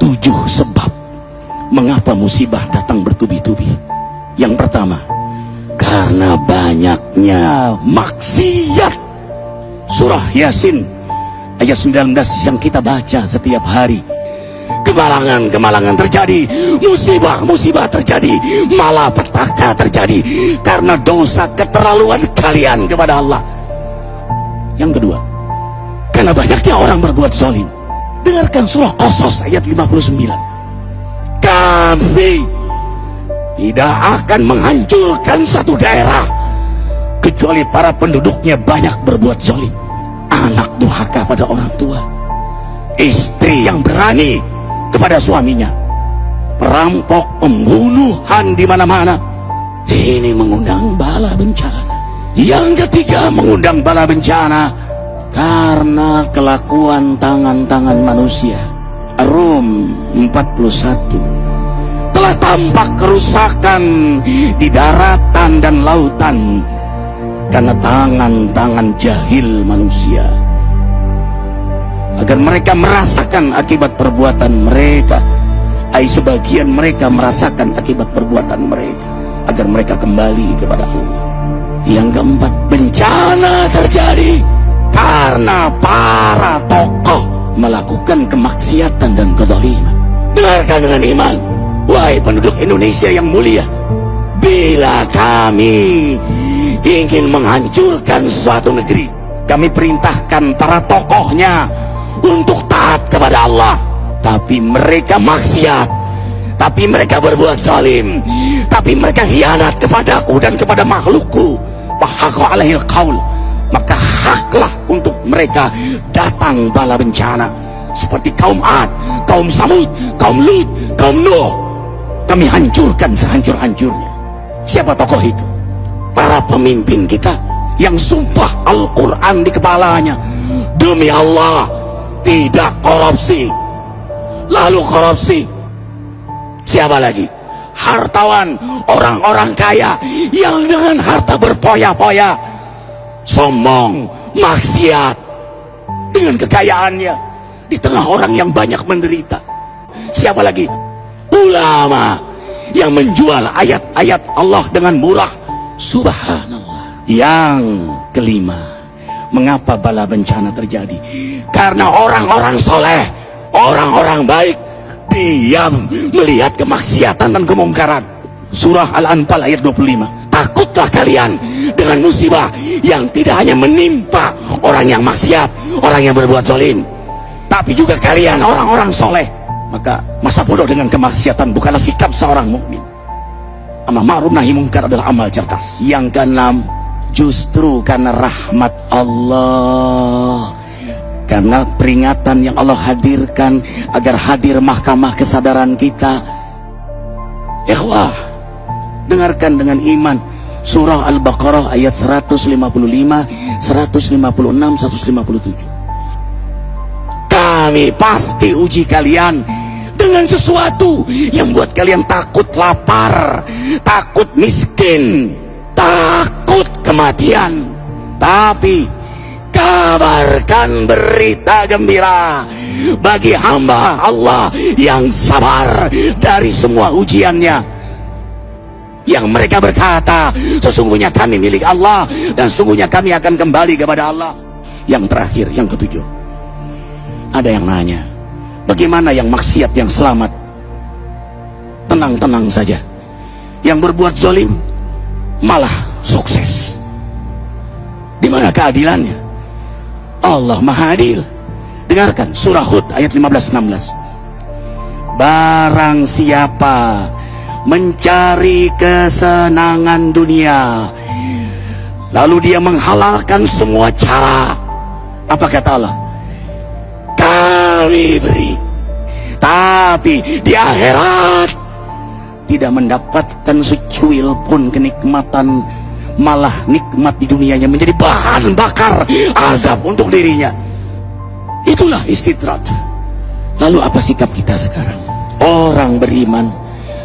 7 sebab mengapa musibah datang bertubi-tubi. Yang pertama, karena banyaknya maksiat. Surah Yasin ayat 19 yang kita baca setiap hari. Kemalangan terjadi, musibah terjadi, malapetaka terjadi karena dosa keterlaluan kalian kepada Allah. Yang kedua, karena banyaknya orang berbuat zalim. Dengarkan surah Qasas ayat 59. Kami tidak akan menghancurkan satu daerah kecuali para penduduknya banyak berbuat zalim. Anak durhaka pada orang tua, istri yang berani kepada suaminya, perampok, pembunuhan di mana-mana. Ini mengundang bala bencana. Yang ketiga, mengundang bala bencana karena kelakuan tangan-tangan manusia. Rum 41. Telah tampak kerusakan di daratan dan lautan karena tangan-tangan jahil manusia, agar mereka merasakan akibat perbuatan mereka. Sebagian mereka merasakan akibat perbuatan mereka, agar mereka kembali kepada Allah. Yang keempat, bencana terjadi karena para tokoh melakukan kemaksiatan dan kezaliman. Dengarkan dengan iman, wahai penduduk Indonesia yang mulia, bila kami ingin menghancurkan suatu negeri, kami perintahkan para tokohnya untuk taat kepada Allah, tapi mereka maksiat, tapi mereka berbuat zalim, tapi mereka khianat kepadaku dan kepada makhlukku. Fahaqa alaihil qaul, maka haklah untuk mereka datang bala bencana seperti kaum Ad, kaum Samud, kaum Lut, kaum Nuh. Kami hancurkan sehancur-hancurnya. Siapa tokoh itu? Para pemimpin kita yang sumpah Al-Quran di kepalanya, demi Allah tidak korupsi. Lalu korupsi. Siapa lagi? Hartawan, orang-orang kaya yang dengan harta berpoya-poya, sombong, maksiat dengan kekayaannya di tengah orang yang banyak menderita. Siapa lagi? Ulama yang menjual ayat-ayat Allah dengan murah. Subhanallah. Yang kelima, mengapa bala bencana terjadi? Karena orang-orang soleh, orang-orang baik diam melihat kemaksiatan dan kemungkaran. Surah Al-Anfal ayat 25. Takutlah kalian dengan musibah yang tidak hanya menimpa orang yang maksiat, orang yang berbuat zalim, tapi juga kalian orang-orang soleh. Maka masa bodoh dengan kemaksiatan bukanlah sikap seorang mukmin. Amar ma'ruf nahi mungkar adalah amal cerdas. Yang keenam, justru karena rahmat Allah, karena peringatan yang Allah hadirkan agar hadir mahkamah kesadaran kita. Ikhwah, dengarkan dengan iman surah Al-Baqarah ayat 155, 156, 157. Kami pasti uji kalian dengan sesuatu yang buat kalian takut lapar, takut miskin, takut kematian. Tapi kabarkan berita gembira bagi hamba Allah yang sabar dari semua ujiannya, yang mereka berkata, sesungguhnya kami milik Allah dan sungguhnya kami akan kembali kepada Allah. Yang terakhir, yang ketujuh, ada yang nanya, bagaimana yang maksiat yang selamat? Tenang-tenang saja. Yang berbuat zalim malah sukses. Di mana keadilannya? Allah Maha Adil. Dengarkan surah Hud ayat 15-16. Barang siapa mencari kesenangan dunia, lalu dia menghalalkan semua cara, apa kata Allah? Kami beri, tapi di akhirat tidak mendapatkan secuil pun kenikmatan, malah nikmat di dunianya menjadi bahan bakar azab untuk dirinya. Itulah istidrat. Lalu apa sikap kita sekarang? Orang beriman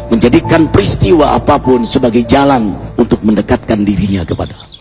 menjadikan peristiwa apapun sebagai jalan untuk mendekatkan dirinya kepada Allah.